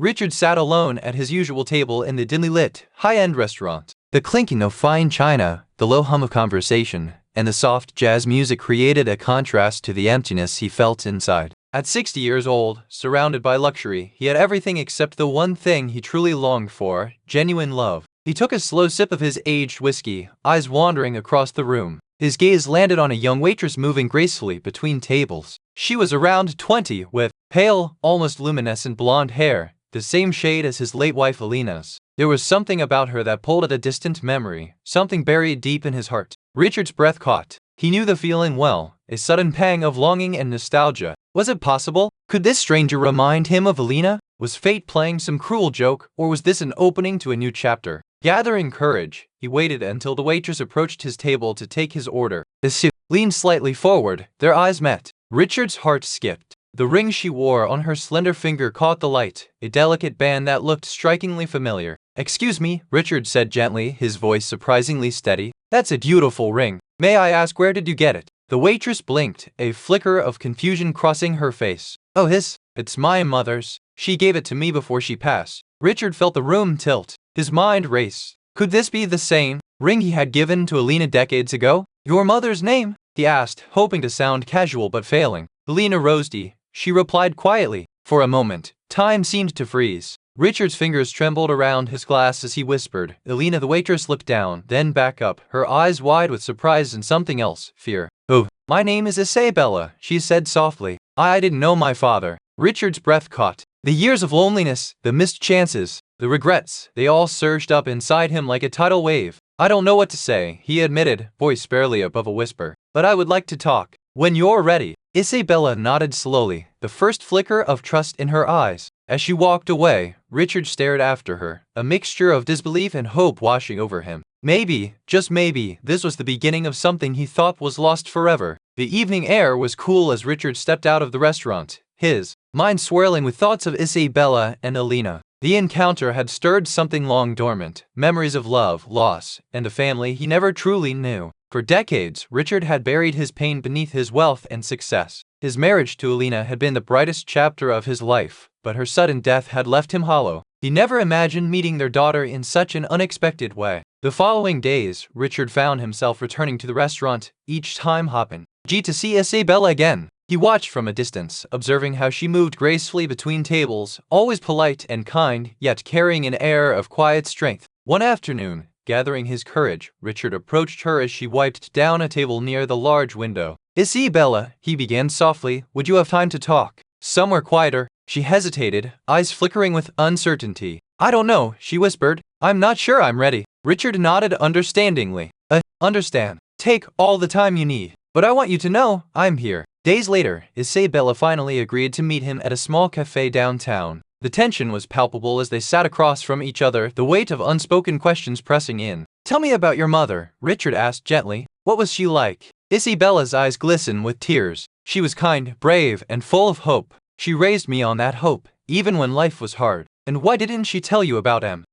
Richard sat alone at his usual table in the dimly lit, high-end restaurant. The clinking of fine china, the low hum of conversation, and the soft jazz music created a contrast to the emptiness he felt inside. At 60 years old, surrounded by luxury, he had everything except the one thing he truly longed for: genuine love. He took a slow sip of his aged whiskey, eyes wandering across the room. His gaze landed on a young waitress moving gracefully between tables. She was around 20, with pale, almost luminescent blonde hair, the same shade as his late wife Elena's. There was something about her that pulled at a distant memory, something buried deep in his heart. Richard's breath caught. He knew the feeling well, a sudden pang of longing and nostalgia. Was it possible? Could this stranger remind him of Elena? Was fate playing some cruel joke, or was this an opening to a new chapter? Gathering courage, he waited until the waitress approached his table to take his order. She leaned slightly forward, their eyes met. Richard's heart skipped. The ring she wore on her slender finger caught the light, a delicate band that looked strikingly familiar. "Excuse me," Richard said gently, his voice surprisingly steady. "That's a beautiful ring. May I ask, where did you get it?" The waitress blinked, a flicker of confusion crossing her face. "Oh, it's my mother's. She gave it to me before she passed." Richard felt the room tilt. His mind raced. Could this be the same ring he had given to Elena decades ago? "Your mother's name?" he asked, hoping to sound casual but failing. "Elena Rosdi," she replied quietly. For a moment, time seemed to freeze. Richard's fingers trembled around his glass as he whispered, "Elena." The waitress looked down, then back up, her eyes wide with surprise and something else, fear. "Oh, my name is Isabella," she said softly. I didn't know my father." Richard's breath caught. The years of loneliness, the missed chances, the regrets, they all surged up inside him like a tidal wave. "I don't know what to say," he admitted, voice barely above a whisper. "But I would like to talk. When you're ready." Isabella nodded slowly, the first flicker of trust in her eyes. As she walked away, Richard stared after her, a mixture of disbelief and hope washing over him. Maybe, just maybe, this was the beginning of something he thought was lost forever. The evening air was cool as Richard stepped out of the restaurant, his mind swirling with thoughts of Isabella and Elena. The encounter had stirred something long dormant, memories of love, loss, and a family he never truly knew. For decades, Richard had buried his pain beneath his wealth and success. His marriage to Elena had been the brightest chapter of his life, but her sudden death had left him hollow. He never imagined meeting their daughter in such an unexpected way. The following days, Richard found himself returning to the restaurant, each time hopping to see Isabella again. He watched from a distance, observing how she moved gracefully between tables, always polite and kind, yet carrying an air of quiet strength. One afternoon, gathering his courage, Richard approached her as she wiped down a table near the large window. "Isabella," he began softly, "would you have time to talk? Somewhere quieter?" She hesitated, eyes flickering with uncertainty. "I don't know," she whispered. "I'm not sure I'm ready." Richard nodded understandingly. Understand. Take all the time you need. But I want you to know, I'm here." Days later, Isabella finally agreed to meet him at a small cafe downtown. The tension was palpable as they sat across from each other, the weight of unspoken questions pressing in. "Tell me about your mother," Richard asked gently. "What was she like?" Isabella's eyes glistened with tears. "She was kind, brave, and full of hope. She raised me on that hope, even when life was hard." "And why didn't she tell you about him?"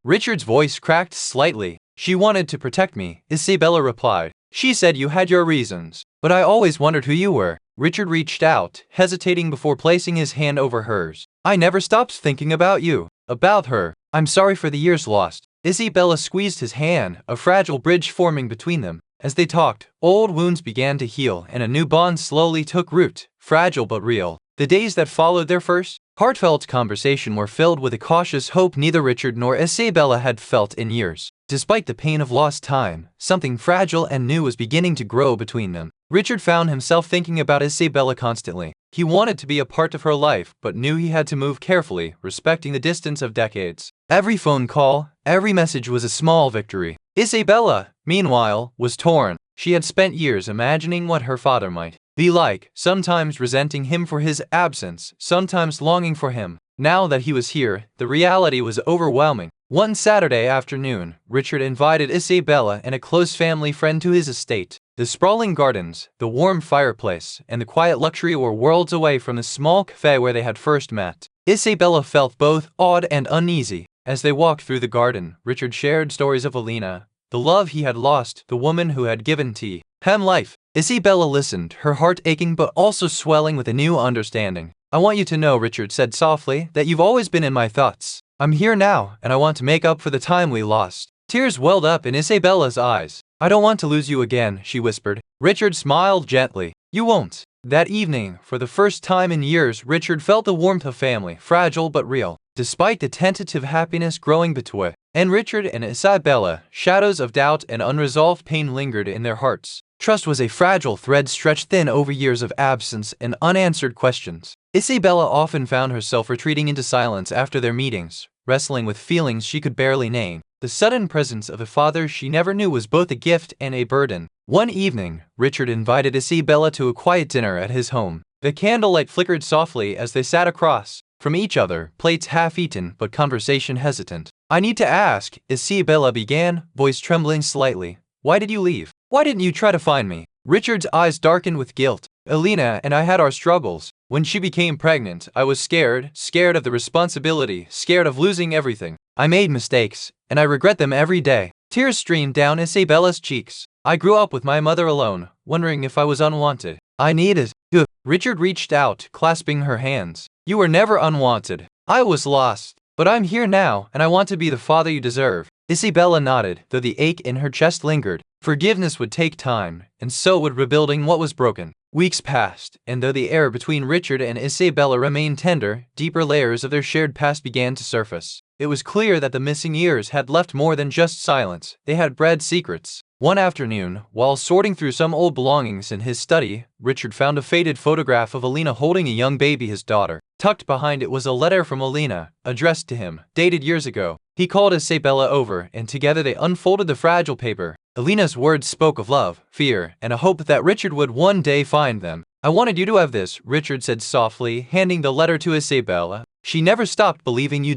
Richard's voice cracked slightly. "She wanted to protect me," Isabella replied. "She said you had your reasons. But I always wondered who you were." Richard reached out, hesitating before placing his hand over hers. "I never stopped thinking about you. About her. I'm sorry for the years lost." Isabella squeezed his hand, a fragile bridge forming between them. As they talked, old wounds began to heal and a new bond slowly took root, fragile but real. The days that followed their first, heartfelt conversation were filled with a cautious hope neither Richard nor Isabella had felt in years. Despite the pain of lost time, something fragile and new was beginning to grow between them. Richard found himself thinking about Isabella constantly. He wanted to be a part of her life, but knew he had to move carefully, respecting the distance of decades. Every phone call, every message was a small victory. Isabella, meanwhile, was torn. She had spent years imagining what her father might be like, sometimes resenting him for his absence, sometimes longing for him. Now that he was here, the reality was overwhelming. One Saturday afternoon, Richard invited Isabella and a close family friend to his estate. The sprawling gardens, the warm fireplace, and the quiet luxury were worlds away from the small cafe where they had first met. Isabella felt both awed and uneasy. As they walked through the garden, Richard shared stories of Elena, the love he had lost, the woman who had given him life. Isabella listened, her heart aching but also swelling with a new understanding. I want you to know, Richard said softly, that you've always been in my thoughts. I'm here now, and I want to make up for the time we lost. Tears welled up in Isabella's eyes. I don't want to lose you again, she whispered. Richard smiled gently. You won't. That evening, for the first time in years, Richard felt the warmth of family, fragile but real. Despite the tentative happiness growing between Richard and Isabella, shadows of doubt and unresolved pain lingered in their hearts. Trust was a fragile thread stretched thin over years of absence and unanswered questions. Isabella often found herself retreating into silence after their meetings, wrestling with feelings she could barely name. The sudden presence of a father she never knew was both a gift and a burden. One evening, Richard invited Isabella to a quiet dinner at his home. The candlelight flickered softly as they sat across from each other, plates half-eaten but conversation hesitant. I need to ask, Isabella began, voice trembling slightly. Why did you leave? Why didn't you try to find me? Richard's eyes darkened with guilt. Elena and I had our struggles. When she became pregnant, I was scared of the responsibility, scared of losing everything. I made mistakes, and I regret them every day. Tears streamed down Isabella's cheeks. I grew up with my mother alone, wondering if I was unwanted. I needed you. Richard reached out, clasping her hands. You were never unwanted. I was lost. But I'm here now, and I want to be the father you deserve. Isabella nodded, though the ache in her chest lingered. Forgiveness would take time, and so would rebuilding what was broken. Weeks passed, and though the air between Richard and Isabella remained tender, deeper layers of their shared past began to surface. It was clear that the missing years had left more than just silence. They had bred secrets. One afternoon, while sorting through some old belongings in his study, Richard found a faded photograph of Elena holding a young baby, his daughter. Tucked behind it was a letter from Elena, addressed to him, dated years ago. He called Isabella over, and together they unfolded the fragile paper. Elena's words spoke of love, fear, and a hope that Richard would one day find them. I wanted you to have this, Richard said softly, handing the letter to Isabella. She never stopped believing you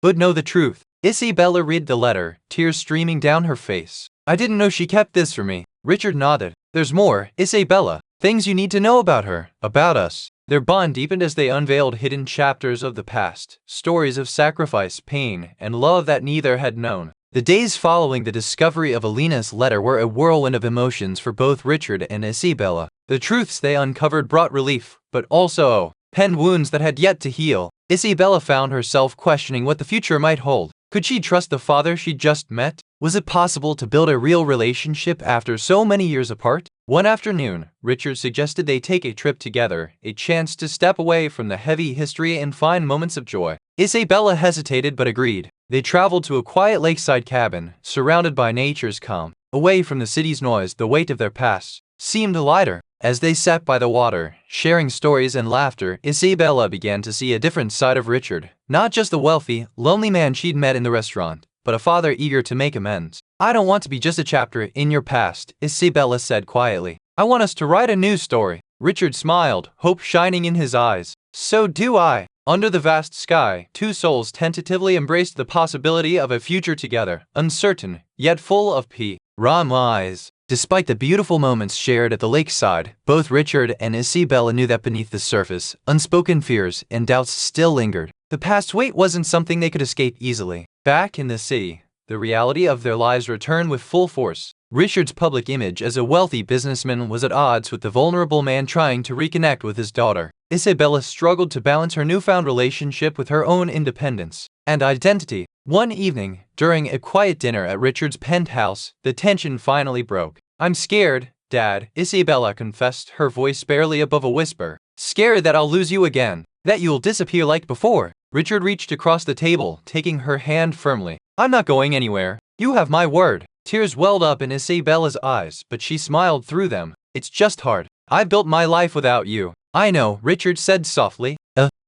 would know the truth. Isabella read the letter, tears streaming down her face. I didn't know she kept this from me. Richard nodded. There's more, Isabella. Things you need to know about her, about us. Their bond deepened as they unveiled hidden chapters of the past, stories of sacrifice, pain, and love that neither had known. The days following the discovery of Elena's letter were a whirlwind of emotions for both Richard and Isabella. The truths they uncovered brought relief, but also penned wounds that had yet to heal. Isabella found herself questioning what the future might hold. Could she trust the father she'd just met? Was it possible to build a real relationship after so many years apart? One afternoon, Richard suggested they take a trip together, a chance to step away from the heavy history and find moments of joy. Isabella hesitated but agreed. They traveled to a quiet lakeside cabin, surrounded by nature's calm. Away from the city's noise, the weight of their past seemed lighter. As they sat by the water, sharing stories and laughter, Isabella began to see a different side of Richard. Not just the wealthy, lonely man she'd met in the restaurant, but a father eager to make amends. I don't want to be just a chapter in your past, Isabella said quietly. I want us to write a new story. Richard smiled, hope shining in his eyes. So do I. Under the vast sky, two souls tentatively embraced the possibility of a future together, uncertain, yet full of promise. Despite the beautiful moments shared at the lakeside, both Richard and Isabella knew that beneath the surface, unspoken fears and doubts still lingered. The past weight wasn't something they could escape easily. Back in the city, the reality of their lives returned with full force. Richard's public image as a wealthy businessman was at odds with the vulnerable man trying to reconnect with his daughter. Isabella struggled to balance her newfound relationship with her own independence and identity. One evening, during a quiet dinner at Richard's penthouse, the tension finally broke. I'm scared, Dad, Isabella confessed, her voice barely above a whisper. Scared that I'll lose you again, that you'll disappear like before. Richard reached across the table, taking her hand firmly. I'm not going anywhere. You have my word. Tears welled up in Isabella's eyes, but she smiled through them. It's just hard. I built my life without you. I know, Richard said softly.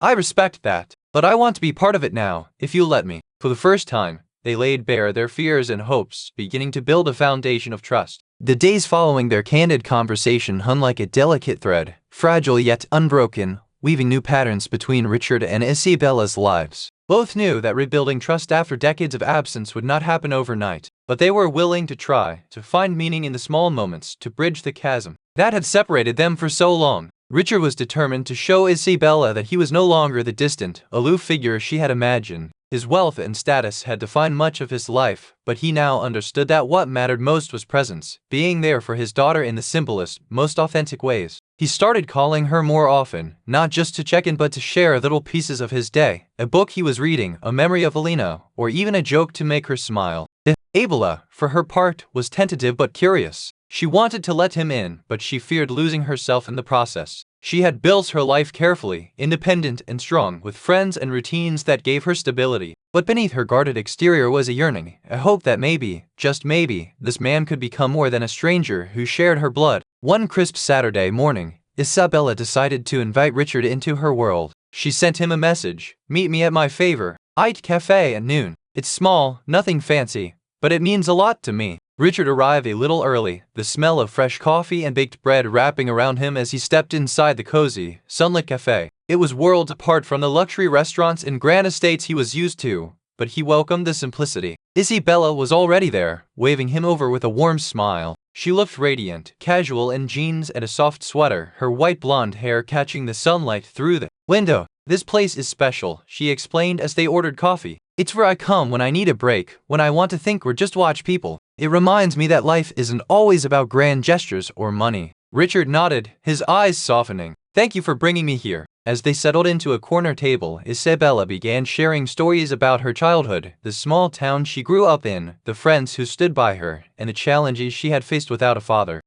I respect that. But I want to be part of it now, if you let me. For the first time, they laid bare their fears and hopes, beginning to build a foundation of trust. The days following their candid conversation hung like a delicate thread, fragile yet unbroken, weaving new patterns between Richard and Isabella's lives. Both knew that rebuilding trust after decades of absence would not happen overnight, but they were willing to try, to find meaning in the small moments, to bridge the chasm that had separated them for so long. Richard was determined to show Isabella that he was no longer the distant, aloof figure she had imagined. His wealth and status had defined much of his life, but he now understood that what mattered most was presence, being there for his daughter in the simplest, most authentic ways. He started calling her more often, not just to check in but to share little pieces of his day, a book he was reading, a memory of Elena, or even a joke to make her smile. Abela, for her part, was tentative but curious. She wanted to let him in, but she feared losing herself in the process. She had built her life carefully, independent and strong, with friends and routines that gave her stability. But beneath her guarded exterior was a yearning, a hope that maybe, just maybe, this man could become more than a stranger who shared her blood. One crisp Saturday morning, Isabella decided to invite Richard into her world. She sent him a message: "Meet me at my favorite cafe at noon. It's small, nothing fancy, but it means a lot to me." Richard arrived a little early, the smell of fresh coffee and baked bread wrapping around him as he stepped inside the cozy, sunlit cafe. It was worlds apart from the luxury restaurants and grand estates he was used to, but he welcomed the simplicity. Isabella was already there, waving him over with a warm smile. She looked radiant, casual in jeans and a soft sweater, her white blonde hair catching the sunlight through the window. "This place is special," she explained as they ordered coffee. "It's where I come when I need a break, when I want to think or just watch people. It reminds me that life isn't always about grand gestures or money." Richard nodded, his eyes softening. "Thank you for bringing me here." As they settled into a corner table, Isabella began sharing stories about her childhood, the small town she grew up in, the friends who stood by her, and the challenges she had faced without a father.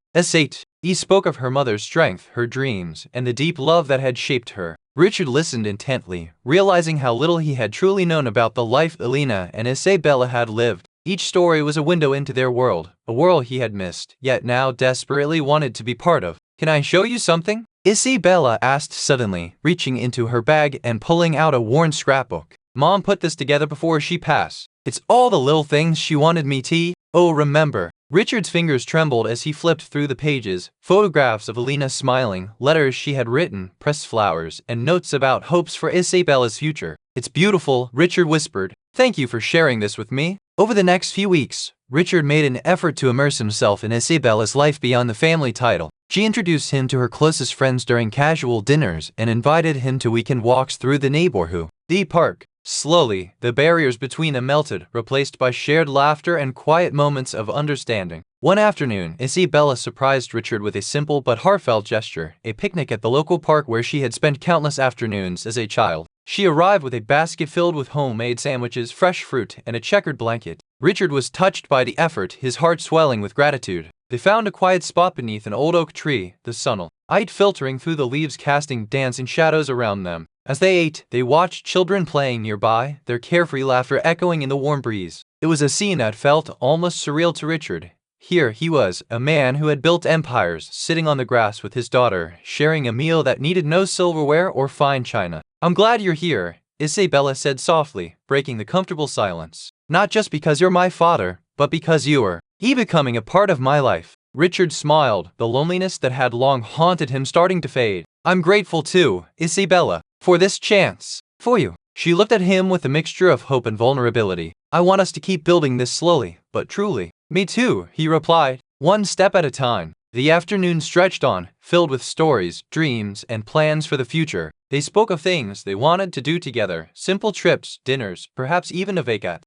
He spoke of her mother's strength, her dreams, and the deep love that had shaped her. Richard listened intently, realizing how little he had truly known about the life Elena and Isabella had lived. Each story was a window into their world, a world he had missed, yet now desperately wanted to be part of. "Can I show you something?" Isabella asked suddenly, reaching into her bag and pulling out a worn scrapbook. "Mom put this together before she passed. It's all the little things she wanted me to, remember." Richard's fingers trembled as he flipped through the pages, photographs of Elena smiling, letters she had written, pressed flowers, and notes about hopes for Isabella's future. "It's beautiful," Richard whispered. "Thank you for sharing this with me." Over the next few weeks, Richard made an effort to immerse himself in Isabella's life beyond the family title. She introduced him to her closest friends during casual dinners and invited him to weekend walks through the neighborhood. The park. Slowly, the barriers between them melted, replaced by shared laughter and quiet moments of understanding. One afternoon, Isabella surprised Richard with a simple but heartfelt gesture, a picnic at the local park where she had spent countless afternoons as a child. She arrived with a basket filled with homemade sandwiches, fresh fruit, and a checkered blanket. Richard was touched by the effort, his heart swelling with gratitude. They found a quiet spot beneath an old oak tree, the sunlight filtering through the leaves casting dancing shadows around them. As they ate, they watched children playing nearby, their carefree laughter echoing in the warm breeze. It was a scene that felt almost surreal to Richard. Here he was, a man who had built empires, sitting on the grass with his daughter, sharing a meal that needed no silverware or fine china. "I'm glad you're here," Isabella said softly, breaking the comfortable silence. "Not just because you're my father, but because you are becoming a part of my life." Richard smiled, the loneliness that had long haunted him starting to fade. "I'm grateful too, Isabella, for this chance. For you." She looked at him with a mixture of hope and vulnerability. "I want us to keep building this slowly, but truly." "Me too," he replied, "one step at a time." The afternoon stretched on, filled with stories, dreams, and plans for the future. They spoke of things they wanted to do together, simple trips, dinners, perhaps even a vacat.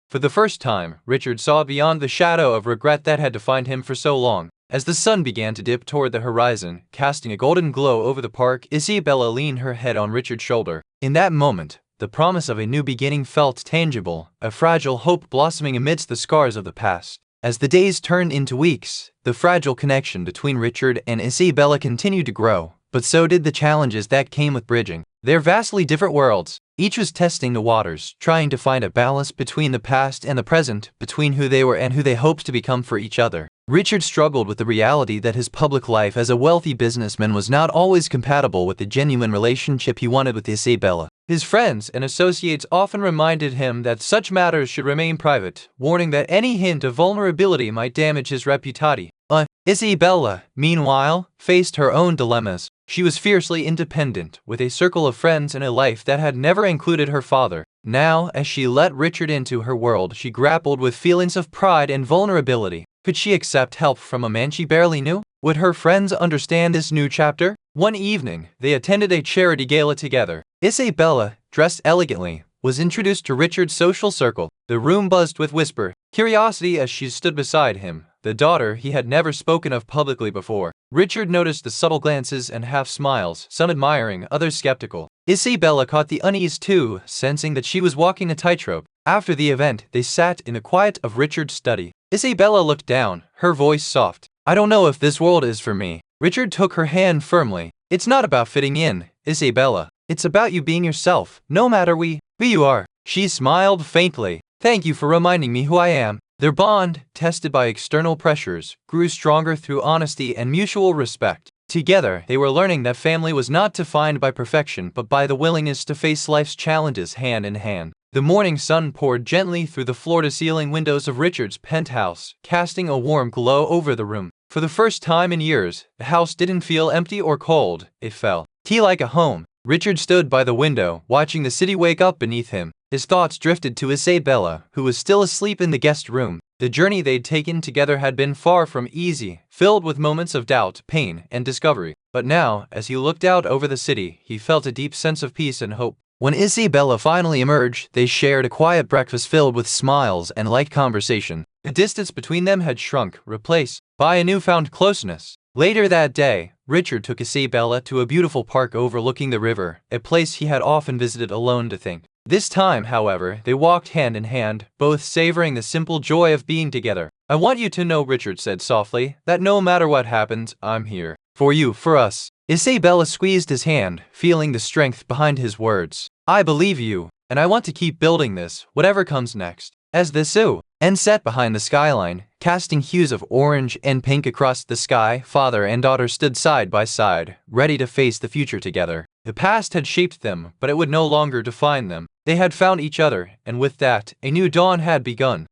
For the first time, Richard saw beyond the shadow of regret that had defined him for so long. As the sun began to dip toward the horizon, casting a golden glow over the park, Isabella leaned her head on Richard's shoulder. In that moment, the promise of a new beginning felt tangible, a fragile hope blossoming amidst the scars of the past. As the days turned into weeks, the fragile connection between Richard and Isabella continued to grow, but so did the challenges that came with bridging their vastly different worlds. Each was testing the waters, trying to find a balance between the past and the present, between who they were and who they hoped to become for each other. Richard struggled with the reality that his public life as a wealthy businessman was not always compatible with the genuine relationship he wanted with Isabella. His friends and associates often reminded him that such matters should remain private, warning that any hint of vulnerability might damage his reputation. Isabella, meanwhile, faced her own dilemmas. She was fiercely independent, with a circle of friends and a life that had never included her father. Now, as she let Richard into her world, she grappled with feelings of pride and vulnerability. Could she accept help from a man she barely knew? Would her friends understand this new chapter? One evening, they attended a charity gala together. Isabella, dressed elegantly, was introduced to Richard's social circle. The room buzzed with curiosity as she stood beside him, the daughter he had never spoken of publicly before. Richard noticed the subtle glances and half smiles, some admiring, others skeptical. Isabella caught the unease too, sensing that she was walking a tightrope. After the event, they sat in the quiet of Richard's study. Isabella looked down, her voice soft. I don't know if this world is for me. Richard took her hand firmly. It's not about fitting in, Isabella. It's about you being yourself, no matter who you are. She smiled faintly. Thank you for reminding me who I am. Their bond, tested by external pressures, grew stronger through honesty and mutual respect. Together, they were learning that family was not defined by perfection but by the willingness to face life's challenges hand in hand. The morning sun poured gently through the floor-to-ceiling windows of Richard's penthouse, casting a warm glow over the room. For the first time in years, the house didn't feel empty or cold, it felt like a home. Richard stood by the window, watching the city wake up beneath him. His thoughts drifted to Isabella, who was still asleep in the guest room. The journey they'd taken together had been far from easy, filled with moments of doubt, pain, and discovery. But now, as he looked out over the city, he felt a deep sense of peace and hope. When Isabella finally emerged, they shared a quiet breakfast filled with smiles and light conversation. The distance between them had shrunk, replaced by a newfound closeness. Later that day, Richard took Isabella to a beautiful park overlooking the river, a place he had often visited alone to think. This time, however, they walked hand in hand, both savoring the simple joy of being together. I want you to know, Richard said softly, that no matter what happens, I'm here. For you, for us. Isabella squeezed his hand, feeling the strength behind his words. I believe you, and I want to keep building this, whatever comes next. As the sun set behind the skyline, casting hues of orange and pink across the sky, father and daughter stood side by side, ready to face the future together. The past had shaped them, but it would no longer define them. They had found each other, and with that, a new dawn had begun.